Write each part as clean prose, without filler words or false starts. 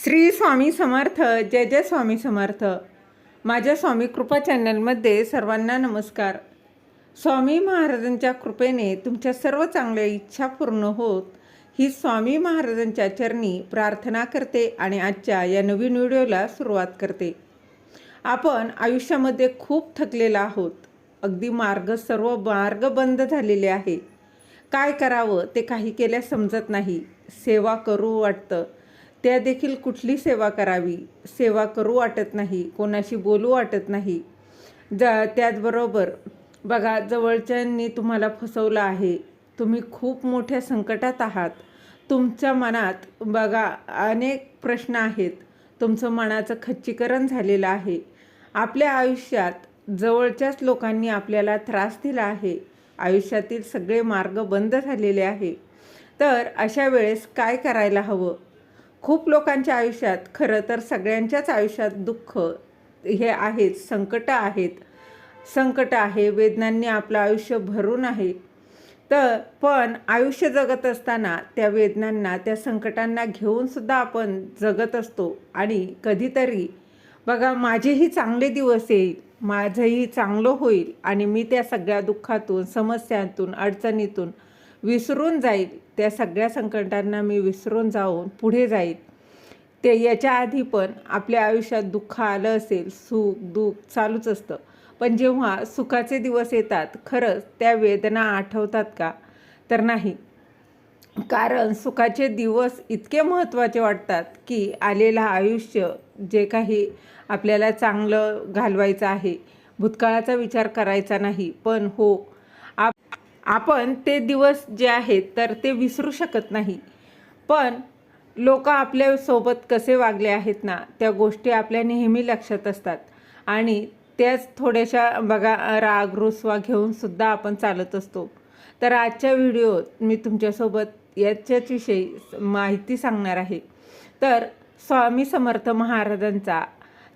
श्री स्वामी समर्थ. जय जय स्वामी समर्थ. माझ्या स्वामी कृपा चॅनलमध्ये सर्वांना नमस्कार. स्वामी महाराजांच्या कृपेने तुमच्या सर्व चांगल्या इच्छा पूर्ण होत ही स्वामी महाराजांच्या चरणी प्रार्थना करते आणि आजच्या या नवीन व्हिडिओला सुरुवात करते. आपण आयुष्यामध्ये खूप थकलेला आहोत. अगदी सर्व मार्ग बंद झालेले आहे. काय करावं ते काही केल्यास समजत नाही. सेवा करू वाटतं, त्या देखील कुठली सेवा करावी सेवा करू वाटत नाही, कोणाशी बोलू वाटत नाही. त्याचबरोबर बघा, जवळच्यांनी तुम्हाला फसवलं आहे. तुम्ही खूप मोठ्या संकटात आहात. तुमच्या मनात बघा अनेक प्रश्न आहेत. तुमचं मनाचं खच्चीकरण झालेलं आहे. आपल्या आयुष्यात जवळच्याच लोकांनी आपल्याला त्रास दिला आहे. आयुष्यातील सगळे मार्ग बंद झालेले आहे. तर अशा वेळेस काय करायला हवं? खूप लोकांच्या आयुष्यात, खरं तर सगळ्यांच्याच आयुष्यात दुःख हे आहेत, संकट आहे, वेदनांनी आपलं आयुष्य भरून आहे. पण आयुष्य जगत असताना त्या वेदनांना, त्या संकटांना घेऊनसुद्धा आपण जगत असतो. आणि कधीतरी बघा, माझेही चांगले दिवस येईल, माझंही चांगलं होईल आणि मी त्या सगळ्या दुःखातून, समस्यांतून, अडचणीतून विसरून जाईल. त्या सगळ्या संकटांना मी विसरून जाऊन पुढे जाईल. ते याच्या आधी पण आपल्या आयुष्यात दुःख आलं असेल, सुख दुःख चालूच असतं. पण जेव्हा सुखाचे दिवस येतात, खरंच त्या वेदना आठवतात का? तर नाही. कारण सुखाचे दिवस इतके महत्त्वाचे वाटतात की आलेलं आयुष्य जे काही आपल्याला चांगलं घालवायचं आहे, भूतकाळाचा विचार करायचा नाही. पण हो, आपण ते दिवस जे आहेत तर ते विसरू शकत नाही. पण लोक आपल्यासोबत कसे वागले आहेत ना, त्या गोष्टी आपल्या नेहमी लक्षात असतात. आणि त्याच थोड्याशा बघा राग रुसवा घेऊनसुद्धा आपण चालत असतो. तर आजच्या व्हिडिओत मी तुमच्यासोबत याच्याच विषयी माहिती सांगणार आहे. तर स्वामी समर्थ महाराजांचा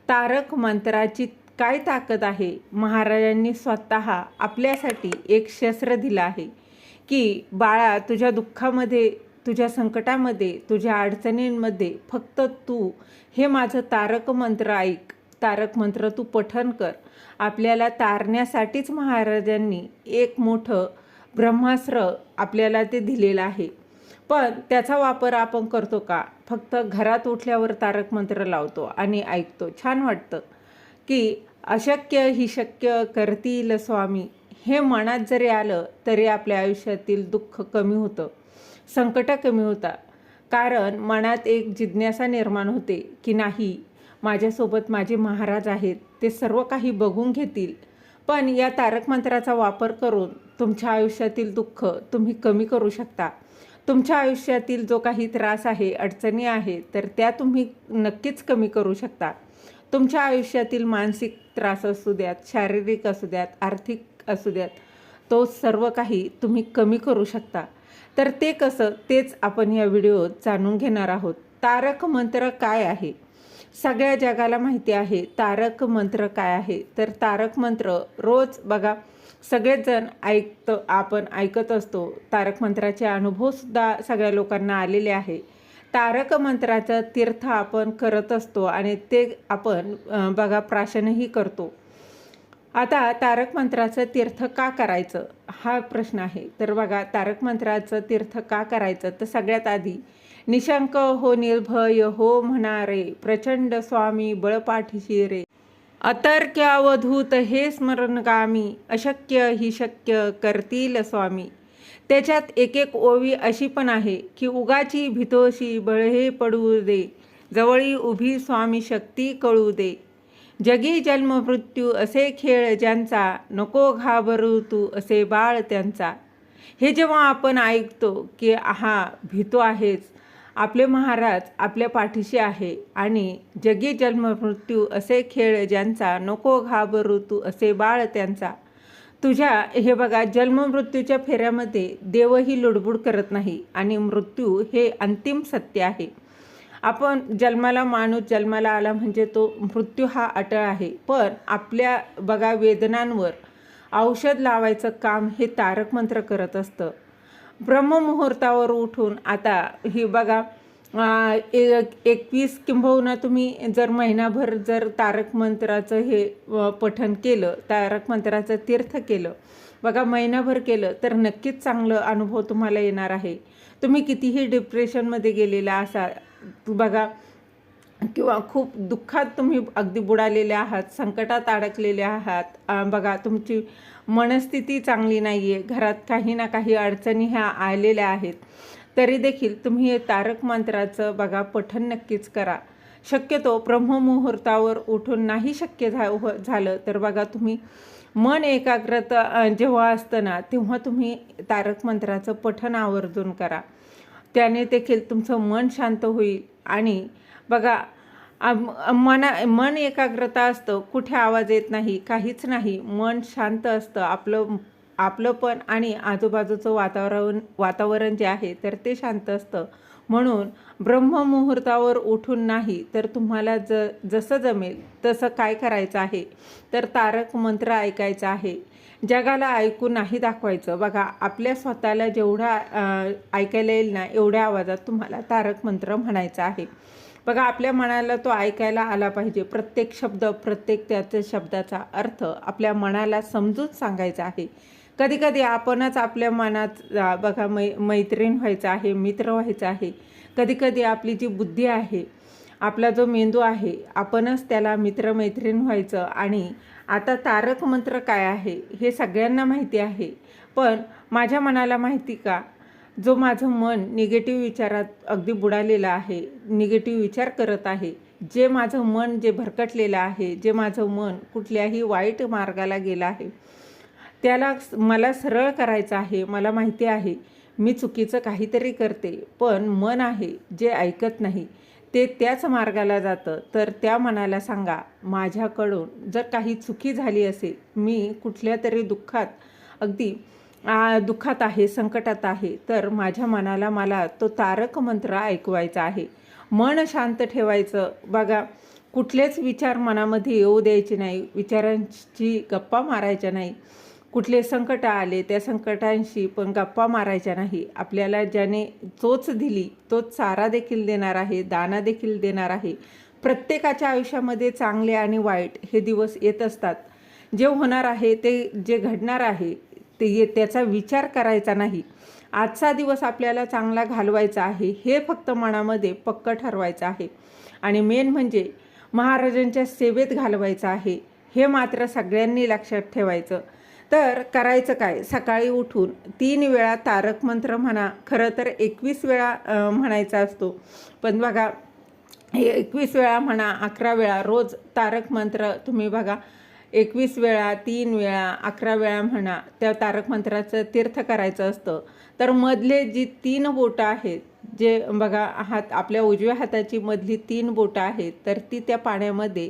तारक मंत्राची काय ताकद आहे. महाराजांनी स्वतः आपल्यासाठी एक शस्त्र दिलं आहे की बाळा, तुझ्या दुःखामध्ये, तुझ्या संकटामध्ये, तुझ्या अडचणींमध्ये फक्त तू हे माझं तारक मंत्र ऐक, तारक मंत्र तू पठण कर. आपल्याला तारण्यासाठीच महाराजांनी एक मोठं ब्रह्मास्त्र आपल्याला ते दिलेलं आहे. पण त्याचा वापर आपण करतो का? फक्त घरात उठल्यावर तारक मंत्र लावतो आणि ऐकतो, छान वाटतं की अशक्य ही शक्य करतील स्वामी. हे मनात जरी आलं तरी आपल्या आयुष्यातील दुःख कमी होतं, संकट कमी होतात. कारण मनात एक जिज्ञासा निर्माण होते की नाही, माझ्यासोबत माझे महाराज आहेत, ते सर्व काही बघून घेतील. पण या तारक मंत्राचा वापर करून तुमच्या आयुष्यातील दुःख तुम्ही कमी करू शकता. तुमच्या आयुष्यातील जो काही त्रास आहे, अडचणी आहे, तर त्या तुम्ही नक्कीच कमी करू शकता. तुमच्या आयुष्यातील मानसिक त्रास असू द्यात, शारीरिक असू द्यात, आर्थिक असू द्यात, तो सर्व काही तुम्ही कमी करू शकता. तर ते कसं, तेच आपण या व्हिडिओत जाणून घेणार आहोत. तारक मंत्र काय आहे? सगळ्या जगाला माहिती आहे तारक मंत्र काय आहे. तर तारक मंत्र रोज बघा सगळेच जण आपण ऐकत असतो. तारक मंत्राचे अनुभवसुद्धा सगळ्या लोकांना आलेले आहे. तारक मंत्राचं तीर्थ आपण करत असतो आणि ते आपण बघा प्राशनही करतो. आता तारक मंत्राचं तीर्थ का करायचं हा प्रश्न आहे. तर बघा, तारक मंत्राचं तीर्थ का करायचं, तर सगळ्यात आधी निशंक हो निर्भय हो म्हणारे, प्रचंड स्वामी बळपाठीशी रे, अतर्क्य अवधूत हे स्मरणगामी, अशक्य ही शक्य करतील स्वामी. त्याच्यात एक एक ओवी अशी पण आहे की उगाची भीतोशी बळहे पडू दे, जवळी उभी स्वामी शक्ती कळू दे. जगी जन्म मृत्यू असे खेळ ज्यांचा, नको घाबरू तू असे बाळ त्यांचा. हे जेव्हा आपण ऐकतो की हा भीतो आहेच, आपले महाराज आपल्या पाठीशी आहे आणि जगी जन्म मृत्यू असे खेळ ज्यांचा, नको घाबरू तू असे बाळ त्यांचा. तुझ्या हे बघा, जन्ममृत्यूच्या फेऱ्यामध्ये देवही लुडबुड करत नाही आणि मृत्यू हे अंतिम सत्य आहे. आपण माणूस जन्माला आला म्हणजे तो मृत्यू हा अटळ आहे. पण आपल्या बघा वेदनांवर औषध लावायचं काम हे तारक मंत्र करत असतं. ब्रह्ममुहूर्तावर उठून आता ही बघा 21 किंबहुना तुम्ही जर महिनाभर जर तारक मंत्राचं हे पठण केलं, तारक मंत्राचं तीर्थ केलं, बघा महिनाभर केलं तर नक्कीच चांगलं अनुभव तुम्हाला येणार आहे. तुम्ही कितीही डिप्रेशनमध्ये गेलेला असाल बघा, किंवा खूप दुःखात तुम्ही अगदी बुडालेले आहात, संकटात अडकलेले आहात, बघा तुमची मनस्थिती चांगली नाही आहे, घरात काही ना काही अडचणी ह्या आलेल्या आहेत, तरी देखील तुम्ही हे तारक मंत्राचं बघा पठण नक्कीच करा. शक्यतो ब्रह्ममुहूर्तावर उठून नाही शक्य झालं तर बघा तुम्ही मन एकाग्रता जेव्हा असतं ना तेव्हा तुम्ही तारक मंत्राचं पठण आवर्जून करा. त्याने देखील तुमचं मन शांत होईल. आणि बघा मन एकाग्रता असतं, कुठे आवाज येत नाही, काहीच नाही, मन शांत असतं, आपलं पण आणि आजूबाजूचं वातावरण जे आहे तर ते शांत असतं. म्हणून ब्रह्ममुहूर्तावर उठून नाही तर तुम्हाला जसं जमेल तसं काय करायचं आहे तर तारक मंत्र ऐकायचं आहे. जगाला ऐकून नाही दाखवायचं. बघा आपल्या स्वतःला जेवढा ऐकायला येईल ना एवढ्या आवाजात तुम्हाला तारक मंत्र म्हणायचा आहे. बघा आपल्या मनाला तो ऐकायला आला पाहिजे. प्रत्येक शब्द, प्रत्येक त्याच्या शब्दाचा अर्थ आपल्या मनाला समजून सांगायचा आहे. कधी कधी आपणच आपल्या मनात बघा मैत्रीण व्हायचं आहे, मित्र व्हायचं आहे. कधी कधी आपली जी बुद्धी आहे, आपला जो मेंदू आहे, आपणच त्याला मित्रमैत्रीण व्हायचं. आणि आता तारक मंत्र काय आहे हे सगळ्यांना माहिती आहे, पण माझ्या मनाला माहिती का, जो माझं मन निगेटिव्ह विचारात अगदी बुडालेलं आहे, निगेटिव्ह विचार करत आहे, जे माझं मन जे भरकटलेलं आहे, जे माझं मन कुठल्याही वाईट मार्गाला गेलं आहे, त्याला मला सरळ करायचं आहे. मला माहिती आहे मी चुकीचं काहीतरी करते, पण मन आहे जे ऐकत नाही, ते त्याच मार्गाला जातं. तर त्या मनाला सांगा, माझ्याकडून जर काही चुकी झाली असेल, मी कुठल्या तरी अगदी दुःखात आहे, संकटात आहे, तर माझ्या मनाला मला तो तारक मंत्र ऐकवायचा आहे. मन शांत ठेवायचं. बघा कुठलेच विचार मनामध्ये येऊ द्यायचे नाही, विचारांची गप्पा मारायच्या नाही. कुठले संकट आले त्या संकटांशी पण गप्पा मारायच्या नाही. आपल्याला ज्याने चोच दिली तोच चारा देखील देणार आहे, दाना देखील देणार आहे. प्रत्येकाच्या आयुष्यामध्ये चांगले आणि वाईट हे दिवस येत असतात. जे होणार आहे, ते जे घडणार आहे ते त्याचा विचार करायचा नाही. आजचा दिवस आपल्याला चांगला घालवायचा आहे हे फक्त मनामध्ये पक्क ठरवायचं आहे. आणि मेन म्हणजे महाराजांच्या सेवेत घालवायचं आहे, हे मात्र सगळ्यांनी लक्षात ठेवायचं. तर करायचं काय, सकाळी उठून 3 वेळा तारक मंत्र म्हणा. खरं तर 21 वेळा म्हणायचा असतो, पण बघा 21 वेळा म्हणा, 11 वेळा रोज तारक मंत्र तुम्ही बघा 21 वेळा, 3 वेळा, 11 वेळा म्हणा. त्या तारक मंत्राचं तीर्थ करायचं असतं. तर मधले जी 3 बोटं आहेत, जे बघा आपल्या उजव्या हाताची मधली 3 बोटं आहेत, तर ती त्या पाण्यामध्ये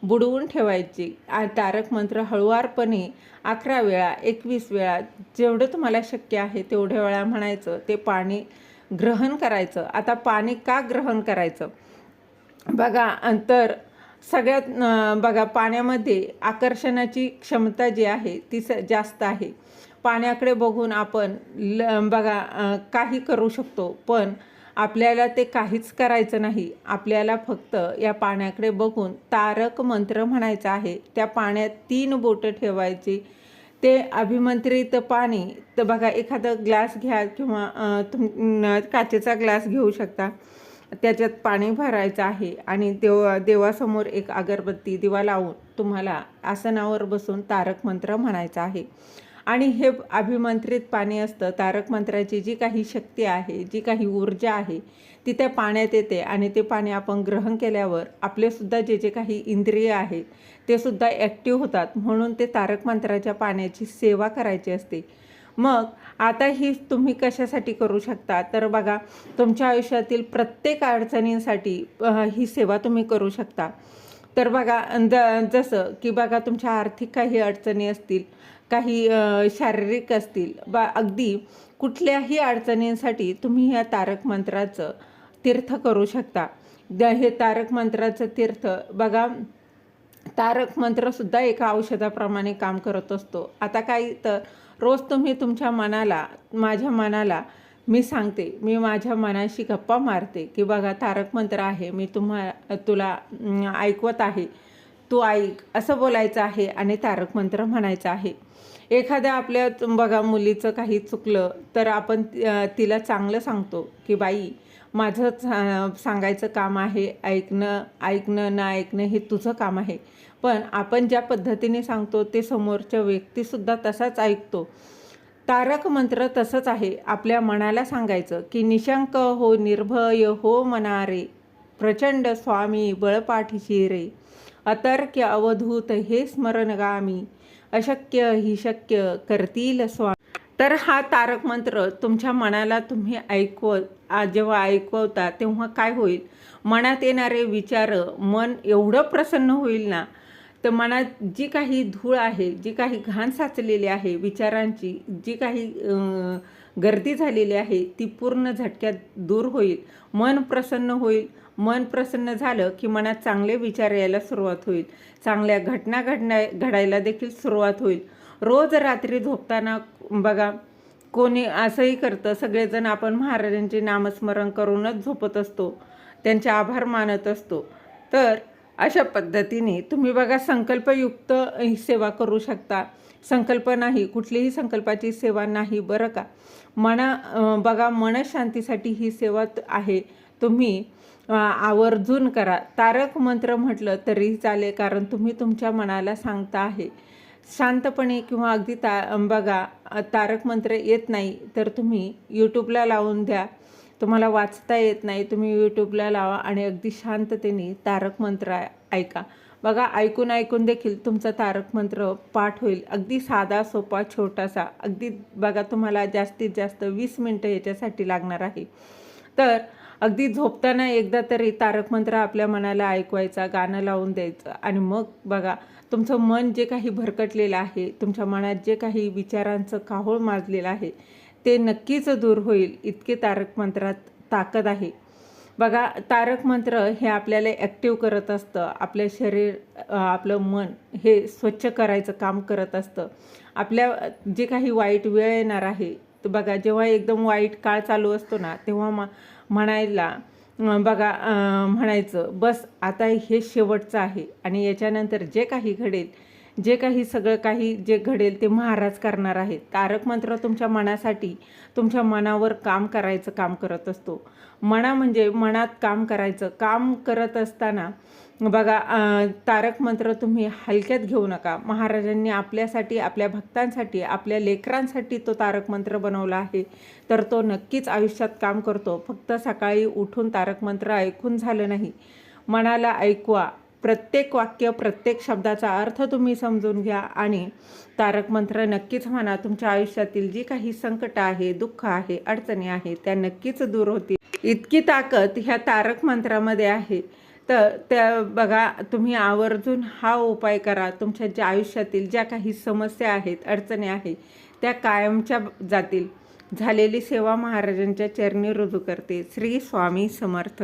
बुडवून ठेवायची. तारक मंत्र हळुवारपणे 11 वेळा, 21 वेळा, जेवढं तुम्हाला शक्य आहे तेवढ्या वेळा म्हणायचं. ते पाणी ग्रहण करायचं. आता पाणी का ग्रहण करायचं बघा, तर सगळ्यात बघा पाण्यामध्ये आकर्षणाची क्षमता जी आहे ती जास्त आहे. पाण्याकडे बघून आपण बघा काही करू शकतो, पण आपल्याला ते काहीच करायचं नाही. आपल्याला फक्त या पाण्याकडे बघून तारक मंत्र म्हणायचं आहे. त्या पाण्यात 3 बोटं ठेवायची. ते अभिमंत्रित पाणी, तर बघा एखादा ग्लास घ्या किंवा काचेचा ग्लास घेऊ शकता. त्याच्यात पाणी भरायचं आहे आणि देवासमोर एक अगरबत्ती, दिवा लावून तुम्हाला आसनावर बसून तारक मंत्र म्हणायचं आहे. आणि हे अभिमंत्रित पाणी असतं. तारक मंत्राची जी काही शक्ती आहे, जी काही ऊर्जा आहे, ती त्या पाण्यात येते. आणि ते पाणी आपण ग्रहण केल्यावर आपलेसुद्धा जे काही इंद्रिय आहेत ते सुद्धा ॲक्टिव्ह होतात. म्हणून ते तारक मंत्राच्या पाण्याची सेवा करायची असते. मग आता ही तुम्ही कशासाठी करू शकता, तर बघा तुमच्या आयुष्यातील प्रत्येक अडचणींसाठी ही सेवा तुम्ही करू शकता. तर बघा जसं की बघा तुमच्या आर्थिक काही अडचणी असतील, काही शारीरिक असतील, अगदी कुठल्याही अडचणींसाठी तुम्ही ह्या तारक मंत्राचं तीर्थ करू शकता. हे तारक मंत्राचं तीर्थ बघा, तारक मंत्रसुद्धा एका औषधाप्रमाणे काम करत असतो. आता काही तर रोज तुम्ही तुमच्या मनाला, माझ्या मनाला मी सांगते, मी माझ्या मनाशी गप्पा मारते की बघा तारक मंत्र आहे, मी तुला ऐकवत आहे, तू ऐक, असं बोलायचं आहे आणि तारक मंत्र म्हणायचं आहे. एखाद्या आपल्या बघा मुलीचं काही चुकलं तर आपण तिला चांगलं सांगतो की बाई माझं सांगायचं काम आहे, ऐकणं ना ऐकणं हे तुझं काम आहे. पण आपण ज्या पद्धतीने सांगतो ते समोरच्या व्यक्तीसुद्धा तसाच ऐकतो. तारक मंत्र तसंच आहे. आपल्या मनाला सांगायचं की निशंक हो निर्भय हो मना रे, प्रचंड स्वामी बळपाठीशी रे, अतर्क्य अवधूत हे स्मरणगामी, अशक्य ही शक्य करतील स्वामी. तर हा तारक मंत्र तुमच्या मनाला तुम्ही जेव्हा ऐकवता तेव्हा काय होईल, मनात येणारे विचार, मन एवढं प्रसन्न होईल ना, तर मनात जी काही धूळ आहे, जी काही घाण साचलेली आहे विचारांची, जी काही गर्दी झालेली आहे ती पूर्ण झटक्यात दूर होईल. मन प्रसन्न होईल. मन प्रसन्न झालं की मनात चांगले विचार यायला सुरुवात होईल. चांगल्या घटना घडायला देखील सुरुवात होईल. रोज रात्री झोपताना बघा कोणी असंही करतं, सगळेजण आपण महाराजांचे नामस्मरण करूनच झोपत असतो, त्यांचे आभार मानत असतो. तर अशा पद्धतीने तुम्ही बघा संकल्पयुक्त सेवा करू शकता. संकल्प नाही, कुठलीही संकल्पाची सेवा नाही बरं का. बघा मनशांतीसाठी ही सेवा आहे. तुम्ही आवर्जून करा. तारक मंत्र म्हटलं तरीही चालेल, कारण तुम्ही तुमच्या मनाला सांगता आहे शांतपणे. किंवा अगदी बघा तारक मंत्र येत नाही तर तुम्ही यूट्यूबला लावून द्या. तुम्हाला वाचता येत नाही, तुम्ही यूट्यूबला लावा आणि अगदी शांततेने तारक मंत्र ऐका. बघा ऐकून देखील तुमचा तारक मंत्र पाठ होईल. अगदी साधा सोपा छोटासा, अगदी बघा तुम्हाला जास्तीत जास्त 20 मिनटं याच्यासाठी लागणार आहे. तर अगदी झोपताना एकदा तरी तारक मंत्र आपल्या मनाला ऐकवायचा, गाणं लावून द्यायचं आणि मग बघा तुमचं मन जे काही भरकटलेलं आहे, तुमच्या मनात जे काही विचारांचं काहोळ माजलेलं आहे ते नक्कीच दूर होईल. इतके तारक मंत्रात ताकद आहे. बघा तारक मंत्र हे आपल्याला ॲक्टिव्ह करत असतं. आपलं शरीर, आपलं मन हे स्वच्छ करायचं काम करत असतं. आपल्या जे काही वाईट वेळ येणार आहे, तर बघा जेव्हा एकदम वाईट काळ चालू असतो ना, तेव्हा म्हणायचं बस आता हे शेवटचं आहे आणि याच्यानंतर जे काही घडेल, सगळं काही जे घडेल ते महाराज करणार आहेत. तारक मंत्र तुमच्या मनासाठी, तुमच्या मनावर काम करायचं काम करत असतो. म्हणजे मनात काम करायचं काम करत असताना बघा तारक मंत्र तुम्ही हलक्यात घेऊ नका. महाराजांनी आपल्यासाठी, आपल्या भक्तांसाठी, आपल्या लेकरांसाठी तो तारक मंत्र बनवला आहे, तर तो नक्कीच आयुष्यात काम करतो. फक्त सकाळी उठून तारक मंत्र ऐकून झालं नाही, मनाला ऐकवा. प्रत्येक वाक्य, प्रत्येक शब्दाचा अर्थ तुम्ही समजून घ्या आणि तारक मंत्र नक्कीच म्हणा. तुमच्या आयुष्यातील जी काही संकट आहे, दुःख आहे, अडचणी आहे त्या नक्कीच दूर होतील. इतकी ताकद ह्या तारक मंत्रामध्ये आहे. तर त्या बघा तुम्ही आवर्जून हा उपाय करा. तुमच्या ज्या आयुष्यातील ज्या काही समस्या आहेत, अडचणी आहेत त्या कायमच्या जातील. झालेली सेवा महाराजांच्या चरणी रुजू करते. श्री स्वामी समर्थ.